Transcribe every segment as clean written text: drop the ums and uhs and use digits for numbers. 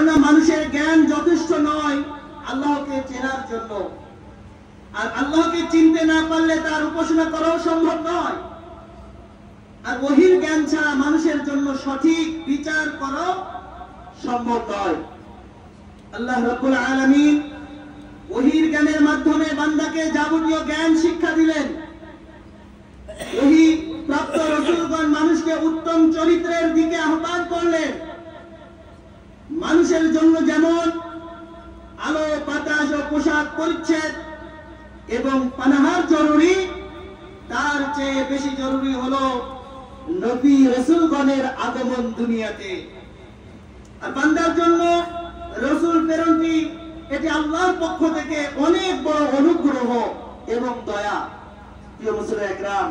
কেননা মানুষের জ্ঞান যথেষ্ট নয় আল্লাহকে চেনার জন্য, আর আল্লাহকে চিনতে না পারলে তার উপাসনা করাও সম্ভব নয়। আর ওহীর জ্ঞান ছাড়া মানুষের জন্য সঠিক বিচার করাও সম্ভব নয়। আল্লাহ রাব্বুল আলামিন ওহীর জ্ঞানের মাধ্যমে বান্দাকে যাবতীয় জ্ঞান শিক্ষা দিলেন। ওহী প্রাপ্ত রাসূলগণ মানুষকে উত্তম চরিত্রের দিকে আহ্বান করলেন। মানুষের জন্য যেমন আলো বাতাস ও পোশাক পরিচ্ছদ এবং পানাহার জরুরি, তার চেয়ে বেশি জরুরি হলো নবী রাসূলগণের আগমন দুনিয়াতে। আর বান্দার জন্য রাসূল প্রেরণটি এটি আল্লাহর পক্ষ থেকে অনেক বড় অনুগ্রহ এবং দয়া। প্রিয় মুসলিম একরাম,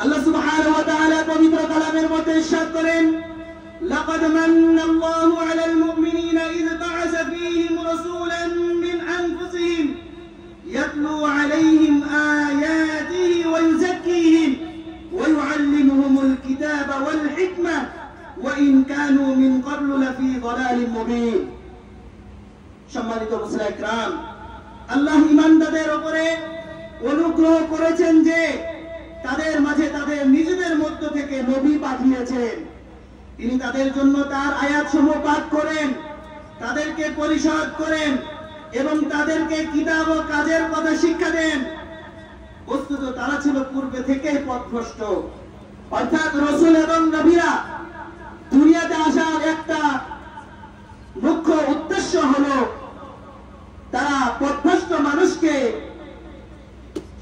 আল্লাহ সুবহানাহু ওয়া তাআলা পবিত্র কালামের মধ্যে ইরশাদ করেন, লাকাদ মান্নাল্লাহু আলাল মুমিনিনা ইয বা'আসা ফীহিম রাসূলান মিন আনফুসিহিম ইয়াতলু আলাইহিম আয়াতিহি ওয়া ইউযাক্কিহিম ওয়া ইউআল্লিমুহুমুল কিতাবা ওয়াল হিকমা ওয়া ইন কানু মিন ক্বাবলু লাফী যালালিম মুবিন। সম্মানিত মুসলিম একরাম, আল্লাহ ঈমানদারদের উপরে অনুগ্রহ করেছেন যে তাদের মাঝে তাদের নিজেদের মধ্য থেকে নবী পাঠিয়েছেন। তিনি তাদের জন্য তার আয়াতসমূহ পাঠ করেন, তাদেরকে পরিশোধ করেন এবং তাদেরকে কিতাব ও কাজের কথা শিক্ষা দেন। বস্তুত তারা ছিল পূর্বে থেকে পথভ্রষ্ট। অর্থাৎ রাসূল এবং নবীরা দুনিয়াতে আসার একটা মুখ্য উদ্দেশ্য হলো তারা পথভ্রষ্ট মানুষকে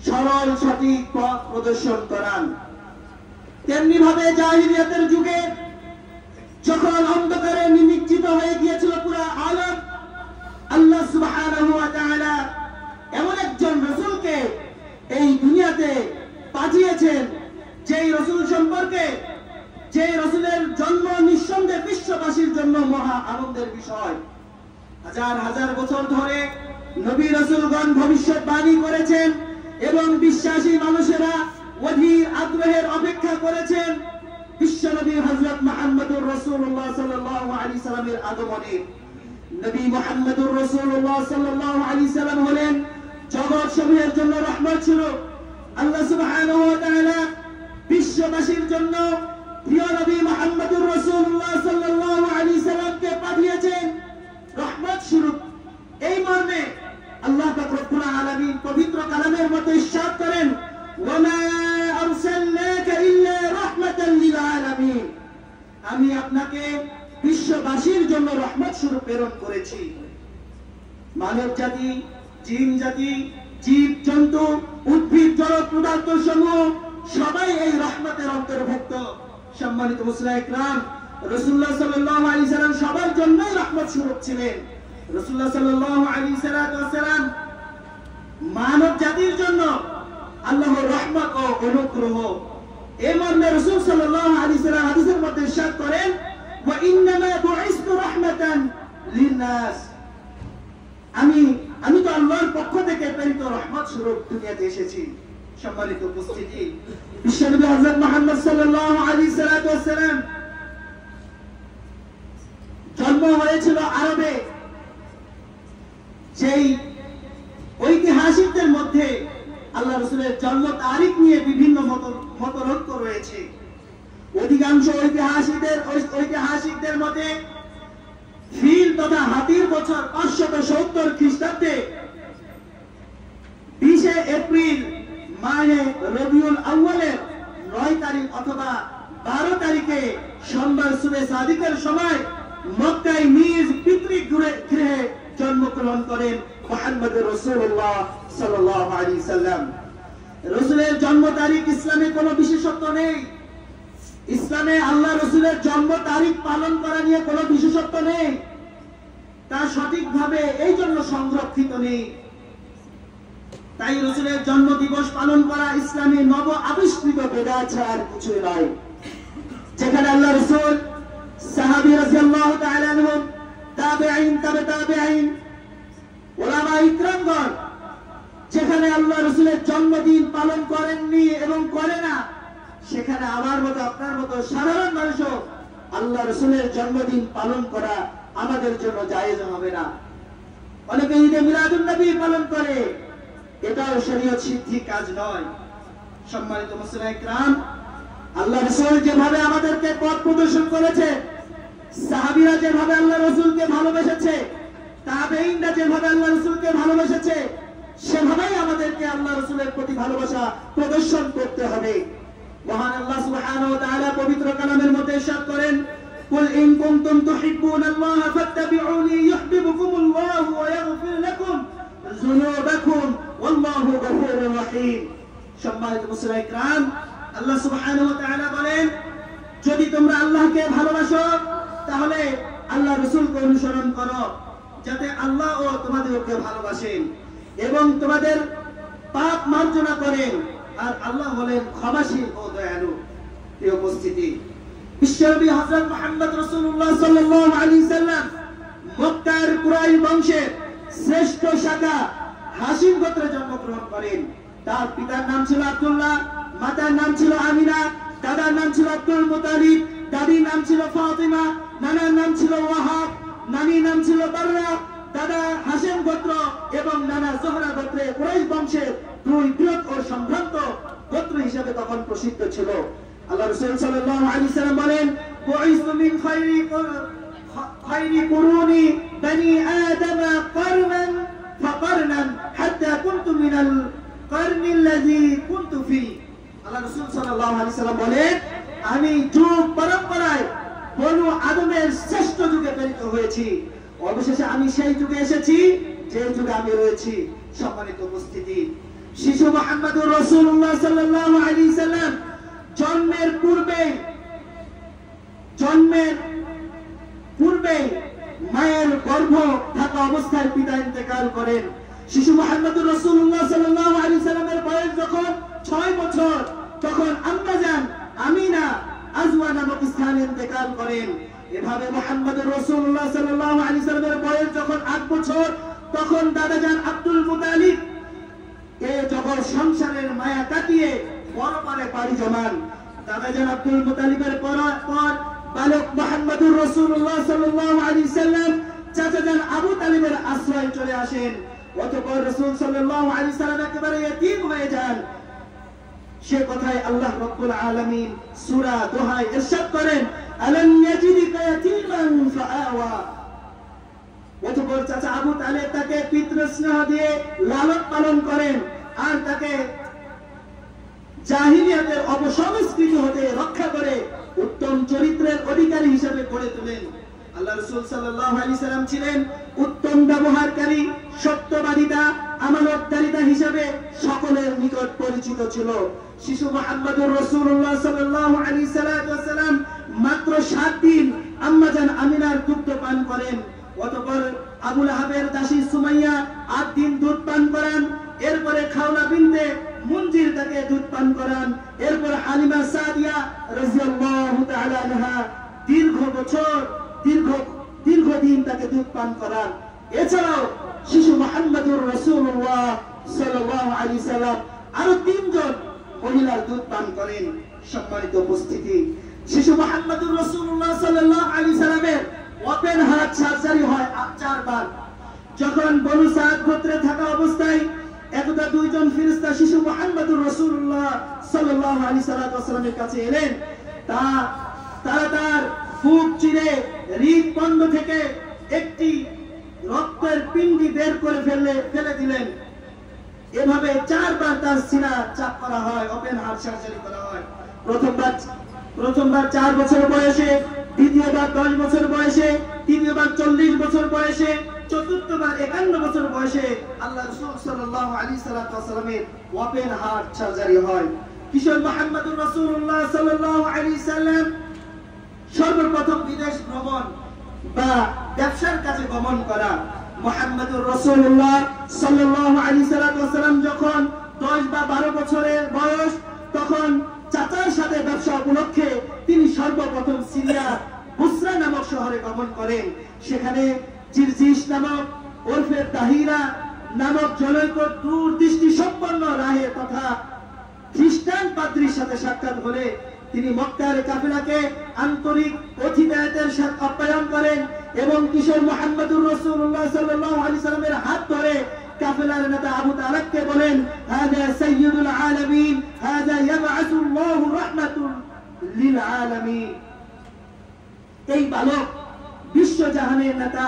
সরল সঠিক পথ প্রদর্শন করান। তেমনি ভাবে জাহিলিয়াতের যুগে যখন অন্ধকারে নিমজ্জিত হয়ে গিয়েছিল পুরো আলম, আল্লাহ সুবহানাহু ওয়া তাআলা এমন একজন রাসূলকে এই দুনিয়াতে পাঠিয়েছেন যেই রাসূল সম্পর্কে, যে রাসূলের জন্ম নিঃসন্দেহে বিশ্ববাসীর জন্য মহা আনন্দের বিষয়। হাজার হাজার বছর ধরে নবী রাসূলগণ ভবিষ্যৎবাণী করেছেন এবং বিশ্বাসী মানুষেরা অধীর আগ্রহের অপেক্ষা করেছেন বিশ্বনবী হযরত মুহাম্মদুর রাসূলুল্লাহ সাল্লাল্লাহু আলাইহি সাল্লামের আগমনের। নবী মুহাম্মদুর রাসূলুল্লাহ সাল্লাল্লাহু আলাইহি সাল্লাম হলেন জগৎ সমূহের জন্য রহমত স্বরূপ। আল্লাহ সুবহানাহু ওয়া তাআলা বিশ্ববাসীর জন্য প্রিয় নবী মুহাম্মদুর রাসূলুল্লাহ সাল্লাল্লাহু আলাইহি সাল্লামকে পাঠিয়েছেন রহমত স্বরূপ। এই মর্মে আল্লাহ পাক রব্বুল আলামিন পবিত্র কালামের মধ্যে ইরশাদ করেন, ওয়া মা আরসালনাকা ইল্লা রাহমাতাল লিল আলামিন। আমি আপনাকে বিশ্ববাসীর জন্য রহমত স্বরূপ প্রেরণ করেছি। মানব জাতি, জিন জাতি, জীব জন্তু, উদ্ভিদ, জড় পদার্থ সমূহ সবাই এই রহমতের অন্তর্ভুক্ত। সম্মানিত মুসলিম একরাম, রাসূলুল্লাহ সাল্লাল্লাহু আলাইহি সাল্লাম সবার জন্যই রহমত স্বরূপ ছিলেন। রাসূলুল্লাহ সাল্লাল্লাহু আলাইহি সাল্লাম মানব জাতির জন্য আল্লাহর রহমত ও অনুগ্রহ। এই মর্মে রাসূল সাল্লাল্লাহু আলাইহি সাল্লাম হাদিসের মধ্যে ইরশাদ করেন, ওয়া ইন্নামা বুইসতু রাহমাতান লিন-নাস। আমি তো আল্লাহর পক্ষ থেকে প্রেরিত রহমত স্বরূপ দুনিয়াতে এসেছি। সম্মানিত উপস্থিতি, বিশ্বনবী হযরত মুহাম্মদ সাল্লাল্লাহু আলাইহি সাল্লাম জন্ম হয়েছিল আরবে। সেই ঐতিহাসিকদের মধ্যে আল্লাহ রাসূলের জন্ম তারিখ নিয়ে বিভিন্ন মতৈক্য রয়েছে। অধিকাংশ ঐতিহাসিকদের মতে ফিল তথা হাতির বছর 570 খ্রিস্টাব্দে 20 এপ্রিল মাহে রবিউল আউয়ালের 9 তারিখ অথবা 12 তারিখে সোমবার সুবে সাদিকের সময় মক্কায় নিজ পিতৃগৃহে জন্মগ্রহণ করেন মুহাম্মদুর রাসূলুল্লাহ সাল্লাল্লাহু আলাইহি সাল্লাম। রাসূলের জন্ম তারিখ ইসলামে কোনো বিশেষত্ব নেই। ইসলামে আল্লাহ রাসূলের জন্ম তারিখ পালন করা নিয়ে কোনো বিশেষত্ব নেই। তা সঠিকভাবে এই জন্য সংরক্ষিত নেই। তাই রাসূলের জন্ম দিবস পালন করা ইসলামে নব আবিষ্কৃত বিদআত ছাড়া আর কিছুই নয়। যেখানে আল্লাহ রাসূল, সাহাবী রাদিয়াল্লাহু তাআলা আনহুম, তাবেঈন, তাবেঈন, উলামা ইকরামগণ যেখানে আল্লাহ রাসূলের জন্মদিন পালন করেননি এবং করে না, সেখানে আমার মতো আপনার মতো সাধারণ মানুষও আল্লাহ রাসূলের জন্মদিন পালন করা আমাদের জন্য জায়েজ হবে না। অনেকে ঈদে মিলাদুন নবী পালন করে, এটাও শরীয়ত সিদ্ধি কাজ নয়। সম্মানিত মুসলিম ইকরাম, আল্লাহ রাসূল যেভাবে আমাদেরকে পথ প্রদর্শন করেছে, সাহাবীরা যেভাবে আল্লাহ রাসূলকে ভালোবেসেছে, তাবেঈনরা যেভাবে আল্লাহ রাসূলকে ভালোবেসেছে, সেভাবেই আমাদেরকে আল্লাহ রাসূলের প্রতি ভালোবাসা প্রদর্শন করতে হবে। মহান আল্লাহ সুবহানাহু ওয়া তাআলা পবিত্র কালামের মধ্যে ইরশাদ করেন, কুল ইন কুনতুম তুহিব্বুনাল্লাহা ফাত্তাবিউনি ইউহিব্বুকুমুল্লাহু ওয়া ইয়াগফির লাকুম যুনুবাকুম ওয়াল্লাহু গফুরুর রহিম। সম্মানিত মুসলিম ইকরাম, আল্লাহ সুবহানাহু ওয়া তাআলা বলেন, যদি তোমরা আল্লাহকে ভালোবাসো তাহলে আল্লাহ রাসূলকে অনুসরণ করো, যাতে আল্লাহ ও তোমাদেরকে ভালোবাসেন এবং তোমাদের পাপ মার্জনা করেন। আর আল্লাহ হলেন ক্ষমাশীল ও দয়ালু। প্রিয় উপস্থিতি, বিশ্বনবী হযরত মুহাম্মদ রাসূলুল্লাহ সাল্লাল্লাহু আলাইহি সাল্লাম মক্কার কুরাইশ বংশের শ্রেষ্ঠ শাখা হাশিম গোত্রে জন্মগ্রহণ করেন। তার পিতার নাম ছিল আব্দুল্লাহ, মাতার নাম ছিল আমিনা, দাদার নাম ছিল আব্দুল মুতালিব, দাদির নাম ছিল ফাতিমা, নানার নাম ছিল ওয়াহাব, নানির নাম ছিল বাররা। দাদা হাশিম গোত্র এবং নানা জোহরা গোত্রে কুরাইশ বংশের দুই বৃহৎ ও সম্ভ্রান্ত গোত্র হিসেবে তখন প্রসিদ্ধ ছিল। আল্লাহ রাসূল সাল্লাল্লাহু আলাইহি সাল্লাম বলেন, বুইসতু মিন খায়রি কুরুনি বনি আদম কারনান ফাকারনান হাত্তা কুনতু মিনাল কারনিল্লাযী কুনতু ফি। আল্লাহ রাসূল সাল্লাল্লাহু আলাইহি সাল্লাম বলেন, আমি যুগ পরম্পরায় বনু আদমের শ্রেষ্ঠ যুগে প্রেরিত হয়েছি, অবশেষে আমি সেই যুগে এসেছি যে যুগে আমি রয়েছি। সম্মানিত উপস্থিতি, শিশু মুহাম্মদুর রাসূলুল্লাহ সাল্লাল্লাহু আলাইহি সাল্লাম জন্মের পূর্বে মায়ের গর্ভ থাকা অবস্থায় পিতা ইন্তেকাল করেন। শিশু মুহাম্মদুর রাসূলুল্লাহ সাল্লাল্লাহু আলাইহি সাল্লামের বয়স যখন 6 বছর, তখন আম্মা জান আমিনা আজওয়া নামক স্থানে ইন্তেকাল করেন। এভাবে মুহাম্মদুর রাসূলুল্লাহ সাল্লাল্লাহু আলাইহি সাল্লামের বয়স যখন 8 বছর, তখন দাদা জান আব্দুল মুতালিব যখন সংসারের মায়া কাটিয়ে পরপারে পাড়ি জমান। দাদা জান আব্দুল মুতালিবের পর বালক মুহাম্মদুর রাসূলুল্লাহ সাল্লাল্লাহু আলাইহি সাল্লাম চাচা জান আবু তালিবের আশ্রয়ে চলে আসেন। অতঃপর রাসূল সাল্লাল্লাহু আলাইহি সাল্লাম একেবারে ইতিম হয়ে যান। সে কথাই আল্লাহ রাব্বুল আলামিন সূরা দোহায় ইরশাদ করেন, আলাম ইয়াজিদকা ইয়াতীমান ফাআওয়া। অতঃপর চাচা আবু তালেব তাকে পিতৃ স্নেহ দিয়ে লালন পালন করেন আর তাকে জাহিলিয়াতের অপসংস্কৃতি হতে রক্ষা করে উত্তম চরিত্রের অধিকারী হিসেবে গড়ে তোলেন। আল্লাহ রাসূল সাল্লাল্লাহু আলাইহি সাল্লাম ছিলেন উত্তম ব্যবহারকারী, সত্যবাদিতা, আমানতদারিতা হিসেবে সকলের নিকট পরিচিত ছিল। শিশু মুহাম্মদুর রাসূলুল্লাহ সাল্লাল্লাহু আলাইহি সাল্লাম মাত্র 7 দিন আম্মা জান আমিনার দুধ পান করেন। অতঃপর আবু লাহাবের দাসী সুমাইয়া 8 দিন দুধ পান করান। এরপরে খাওলা বিনতে মুনজির তাকে দুধ পান করান। এরপর হালিমা সাদিয়া রাদিয়াল্লাহু তাআলা আনহা দীর্ঘদিন তাকে দুধ পান করান। এছাড়াও শিশু মুহাম্মদুর রাসূলুল্লাহ সাল্লাল্লাহু আলাইহি সাল্লাম আরো 3 জন মহিলার দুধ পান করেন। সম্মানিত উপস্থিতি, শিশু মুহাম্মদুর রাসূলুল্লাহ সাল্লাল্লাহু আলাইহি সাল্লামের ওপেন হার্ট সার্জারি হয় 4 বার। যখন বনু সাদ গোত্রে থাকা অবস্থায় একদা 2 জন ফেরেশতা শিশু মুহাম্মদুর রাসূলুল্লাহ সাল্লাল্লাহু আলাইহি সাল্লামের কাছে এলেন। তারা তার বুক চিরে হৃদপিণ্ড থেকে একটি রক্তের পিণ্ডি বের করে ফেলে দিলেন। এভাবে 4 বার তার সিনা চাপ করা হয়, ওপেন হার্ট সার্জারি করা হয়। প্রথমবার 4 বছর বয়সে, দ্বিতীয়বার 10 বছর বয়সে, তৃতীয়বার 40 বছর বয়সে, চতুর্থবার 51 বছর বয়সে আল্লাহ রাসূল সাল্লাল্লাহু আলাইহি সাল্লামের ওপেন হার্ট সার্জারি হয়। কিশোর মুহাম্মদুর রাসূলুল্লাহ সাল্লাল্লাহু আলাইহি সাল্লাম সর্বপ্রথম বিদেশ ভ্রমণ বা ব্যবসার কাজে গমন করা। মুহাম্মদুর রাসূলুল্লাহ সাল্লাল্লাহু আলাইহি সাল্লাম যখন 10 বা 12 বছরের বয়স, তখন চাচার সাথে ব্যবসা উপলক্ষে তিনি সর্বপ্রথম সিরিয়া বুসরা নামক শহরে গমন করেন। সেখানে জিরজিস নামক ওরফে তাহিরা নামক জনৈক দূরদৃষ্টি সম্পন্ন রাহে তথা খ্রিস্টান পাদ্রীর সাথে সাক্ষাৎ হলে তিনি মক্কার কাফেলাকে আন্তরিক অতিথিয়তার সাথে আপ্যায়ন করেন এবং কিশোর মুহাম্মদুর রাসূলুল্লাহ সাল্লাল্লাহু আলাইহি সাল্লামের হাত ধরে কাফেলার নেতা আবু তালেবকে বলেন, হাযা সাইয়্যিদুল আলামিন, হাযা ইয়াবআসুল্লাহু রাহমাতুল লিল আলামিন। এই বালক বিশ্ব জাহানের নেতা,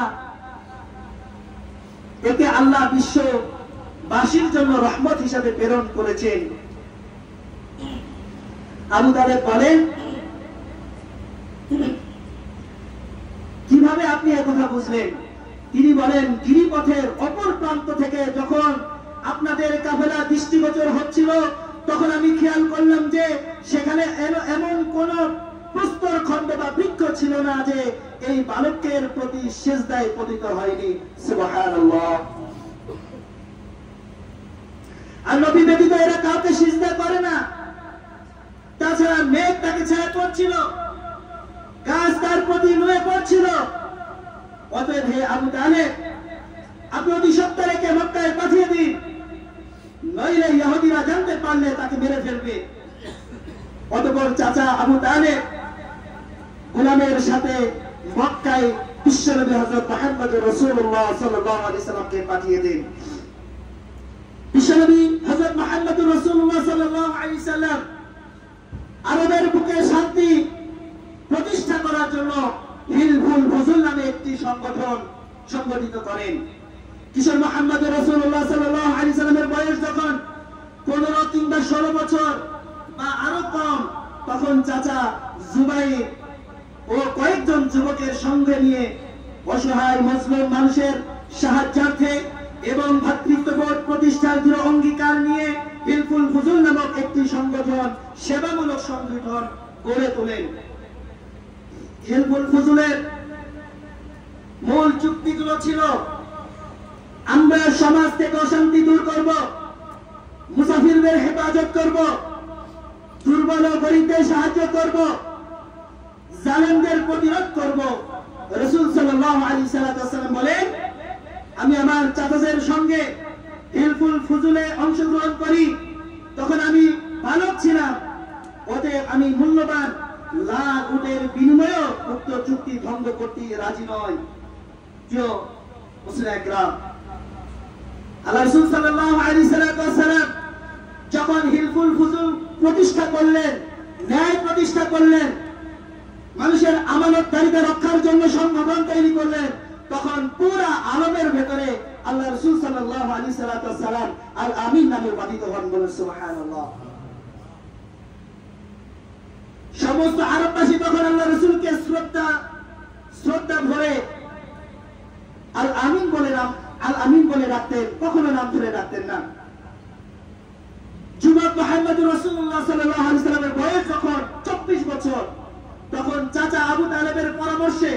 একে আল্লাহ বিশ্ববাসীর জন্য রহমত হিসাবে প্রেরণ করেছেন। আবু তালেব বলেন, কিভাবে আপনি একথা বুঝলেন? তিনি বলেন, গিরিপথের অপর প্রান্ত থেকে যখন আপনাদের কাফেলা দৃষ্টিগোচর হচ্ছিল, তখন আমি খেয়াল করলাম যে সেখানে এমন কোন প্রস্তর খণ্ড বা বৃক্ষ ছিল না যে এই বালকের প্রতি সিজদায় পতিত হয়নি। সুবহানাল্লাহ। আর নবী ব্যতীত এরা কাউকে সিজদা করে না। তাছাড়া মেঘ তাকে ছায়া করছিল, গাছ তার প্রতি নুয়ে পড়ছিল। অতএব হে আবু তালেব, আপনি অতি সত্তর একে মক্কায় পাঠিয়ে দিন, নইলে ইহুদিরা জানতে পারলে তাকে মেরে ফেলবে। অতঃপর চাচা আবু তালেব গোলামের সাথে মক্কায় বিশ্বনবী হযরত মুহাম্মদ রাসূলুল্লাহ সাল্লাল্লাহু আলাইহি সাল্লামকে পাঠিয়ে দেন। বিশ্বনবী হযরত মুহাম্মদ রাসূলুল্লাহ সাল্লাল্লাহু আলাইহি সাল্লাম আরবের বুকে শান্তি প্রতিষ্ঠা করার জন্য হিলফুল ফুজুল নামে একটি সংগঠন সংগঠিত করেন। কিশোর মুহাম্মদ রাসূলুল্লাহ সাল্লাল্লাহু আলাইহি সাল্লামের বয়স যখন 15 কিংবা 16 বছর বা আরো কম, তখন চাচা জুবাইর ও কয়েকজন যুবকের সঙ্গে নিয়ে অসহায় মুসলিম মানুষের সাহায্যার্থে এবং ভ্রাতৃত্ববোধ প্রতিষ্ঠার দৃঢ় অঙ্গীকার নিয়ে হিলফুল ফুজুল নামক একটি সংগঠন, সেবামূলক সংগঠন গড়ে তোলেন। হিলফুল ফুজুলের মূল চুক্তিগুলো ছিল, আমরা সমাজ থেকে অশান্তি দূর করব, মুসাফিরদের হেফাজত করব, দুর্বল ও গরিবদের সাহায্য করব, জালেমদের প্রতিরোধ করব। রাসূল সাল্লাল্লাহু আলাইহি সাল্লাম বলেন, আমি আমার চাচাদের সঙ্গে হিলফুল ফুজুলে অংশগ্রহণ করি, তখন আমি বালক ছিলাম। অতএব আমি মূল্যবান লাখ উটের বিনিময়ে উক্ত চুক্তি ভঙ্গ করতে রাজি নয়। প্রিয় মুসলিম একরাম, আল্লাহ রাসূল সাল্লাল্লাহু আলাইহি সাল্লাম যখন হিলফুল ফুজুল প্রতিষ্ঠা করলেন, ন্যায় প্রতিষ্ঠা করলেন, মানুষের আমানতদারিতা রক্ষার জন্য সংগঠন তৈরি করলেন, তখন পুরা আলমের ভেতরে আল্লাহ রাসূল সাল্লাল্লাহু আলাইহি সাল্লাম আল আমিন নামে বাধিত হন। বলেন সুবহানাল্লাহ। সমস্ত আরববাসী তখন আল্লাহ রাসূলকে শ্রদ্ধা ভরে আল আমিন বলে ডাকতেন, কখনো নাম ধরে ডাকতেন না। যুবক মুহাম্মদ রাসূলুল্লাহ সাল্লাল্লাহু আলাইহি সাল্লামের বয়স যখন 24 বছর, তখন চাচা আবু তালেবের পরামর্শে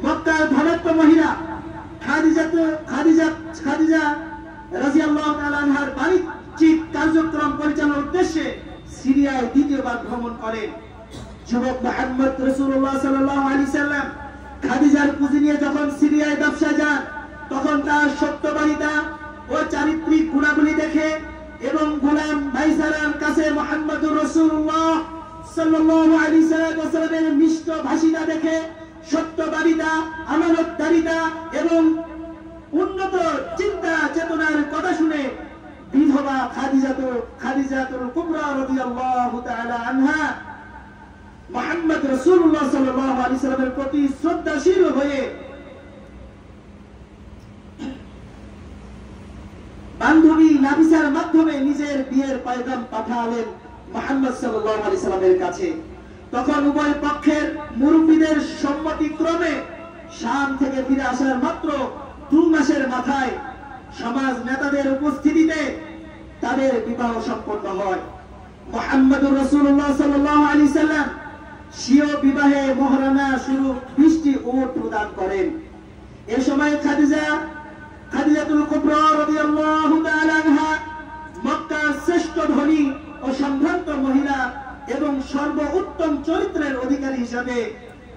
মক্কার ধনাঢ্য মহিলা খাদিজা রাদিয়াল্লাহু তাআলা আনহার বাণিজ্যিক কার্যক্রম পরিচালনার উদ্দেশ্যে সিরিয়ায় দ্বিতীয়বার ভ্রমণ করেন। যুবক মুহাম্মদ রাসূলুল্লাহ সাল্লাল্লাহু আলাইহি সাল্লাম খাদিজার পুঁজি নিয়ে যখন সিরিয়ায় ব্যবসা যান, তখন তার সত্যবাদিতা ও চারিত্রিক গুণাবলী দেখে এবং গোলাম মাইসারার কাছে মুহাম্মদুর রাসূলুল্লাহ সাল্লাল্লাহু আলাইহি সাল্লামের মিষ্ট ভাষিতা দেখে, সত্যবাদিতা, আমানতদারিতা এবং উন্নত চিন্তা চেতনার কথা শুনে বিধবা খাদিজাতুল কুবরা রাদিয়াল্লাহু তাআলা আনহা মুহাম্মদ রাসূলুল্লাহ সাল্লাল্লাহু আলাইহি সাল্লামের প্রতি শ্রদ্ধাশীল হয়ে বান্ধবী নাফিসার মাধ্যমে নিজের বিয়ের পয়গাম পাঠালেন মুহাম্মদ সাল্লাল্লাহু আলাইহি সাল্লামের কাছে। তখন উভয় পক্ষের মুরব্বীদের সম্মতিক্রমে শাম থেকে ফিরে আসার মাত্র 2 মাসের মাথায় সমাজ নেতাদের উপস্থিতিতে তাদের বিবাহ সম্পন্ন হয়। মুহাম্মদুর রাসূলুল্লাহ সাল্লাল্লাহু আলাইহি সাল্লাম স্বীয় বিবাহে মহারানা শুরু 20টি উট প্রদান করেন। এ সময় খাদিজাতুল কুবরা রাদিয়াল্লাহু তাআলা আনহা মক্কার শ্রেষ্ঠ ধনী ও সম্ভ্রান্ত মহিলা এবং সর্বোত্তম চরিত্রের অধিকারী হিসাবে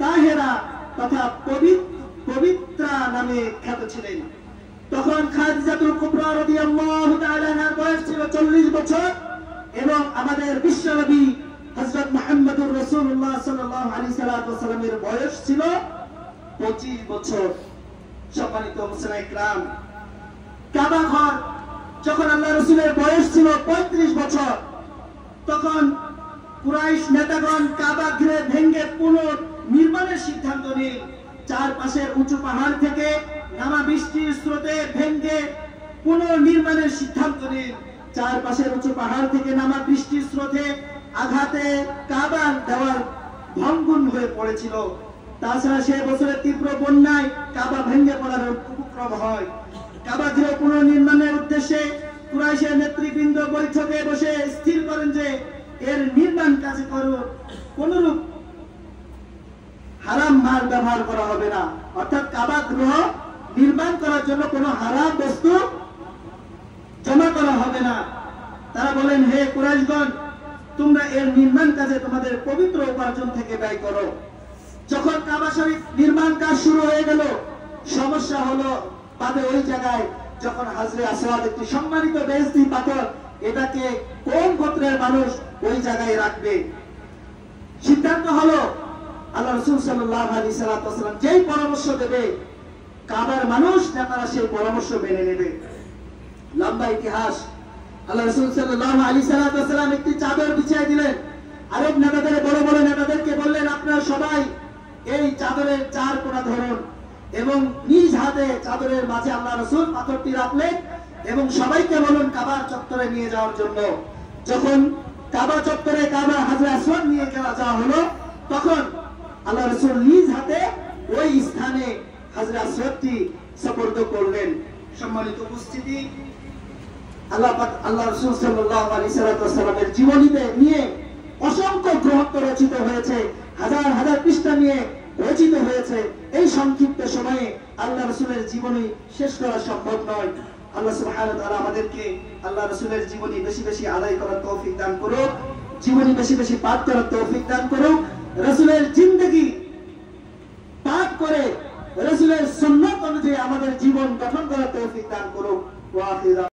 তাহেরা তথা পবিত্রা নামে খ্যাত ছিলেন। তখন খাদিজাতুল কুবরা রাদিয়াল্লাহু তাআলা আনহার বয়স ছিল 40 বছর এবং আমাদের বিশ্বনবী হযরত মুহাম্মদুর রাসূলুল্লাহ সাল্লাল্লাহু আলাইহি সাল্লামের বয়স ছিল 25 বছর। সম্মানিত মুসলিম ইকরাম, কাবা ঘর যখন আল্লাহ রাসূলের বয়স ছিল 35 বছর, তখন কুরাইশ নেতাগণ কাবা ঘিরে ভেঙে পুনর্নির্মাণের সিদ্ধান্ত নেন। চারপাশের উঁচু পাহাড় থেকে নামা বৃষ্টির স্রোতে ভেঙে পুনর্নির্মাণের সিদ্ধান্ত নেন। চারপাশের উঁচু পাহাড় থেকে নামা বৃষ্টির স্রোতে আঘাতে কাবার দেওয়াল ভঙ্গুর হয়ে পড়েছিল। তাছাড়া সে বছরের তীব্র বন্যায় কাবা ভেঙে পড়ার উপক্রম হয়। কাবা ঘিরে পুনর্নির্মাণের উদ্দেশ্যে কুরাইশের নেতৃবৃন্দ বৈঠকে বসে স্থির করেন যে এর নির্মাণ কাজে কোনরূপ হারাম মাল ব্যবহার করা হবে না, অর্থাৎ কাবা গৃহ নির্মাণ করার জন্য কোনো হারাম বস্তু জমা করা হবে না। তারা বলেন, হে কুরাইশগণ, তোমরা এর নির্মাণ কাজে তোমাদের পবিত্র উপার্জন থেকে ব্যয় করো। যখন কাবা শরীফ নির্মাণ কাজ শুরু হয়ে গেল, সমস্যা হলো পাবে ওই জায়গায় যখন হাজরে আসওয়াদ একটি সম্মানিত বেহেশতি পাথর, এটাকে কোন গোত্রের মানুষ ওই জায়গায় রাখবে? সিদ্ধান্ত হলো আল্লাহ রাসূল সাল্লাল্লাহু আলাইহি সাল্লাম যেই পরামর্শ দেবে কাবার মানুষ নেতারা সেই পরামর্শ মেনে নেবে। লম্বা ইতিহাস। আল্লাহ রাসূল সাল্লাল্লাহু আলাইহি সাল্লাম একটি চাদর বিছিয়ে দিলেন। আরব নেতাদের, বড় বড় নেতাদেরকে বললেন, আপনারা সবাই এই চাদরের চার কোণা ধরুন এবং নিজ হাতে চাদরের মাঝে আল্লাহ রাসূল পাথরটি রাখলেন এবং সবাইকে বলুন কাবার চত্বরে নিয়ে যাওয়ার জন্য। যখন কাবা চত্বরে কাবা হাজরে আসওয়াদ নিয়ে যাওয়া হলো, তখন আল্লাহ রাসূল নিজ হাতে ওই স্থানে হাজরে আসওয়াদটি সুপর্দ করলেন। সম্মানিত উপস্থিতি, আল্লাহ রাসূল সাল্লাল্লাহু আলাইহি সাল্লামের জীবনীতে নিয়ে অসংখ্য গ্রন্থ রচিত হয়েছে, হাজার হাজার পৃষ্ঠা নিয়ে রচিত হয়েছে। এই সংক্ষিপ্ত সময়ে আল্লাহ রাসূলের জীবনী শেষ করা সম্ভব নয়। আল্লাহ সুবহানাহু ওয়া তাআলা আমাদেরকে আল্লাহ রাসূলের জীবনী বেশি বেশি আদায় করার তৌফিক দান করুক, জীবনী বেশি বেশি পাঠ করার তৌফিক দান করুক, রাসূলের জিন্দেগি পাঠ করে রাসূলের সুন্নাত অনুযায়ী আমাদের জীবন গঠন করার তৌফিক দান করুক। ওয়া আখিরা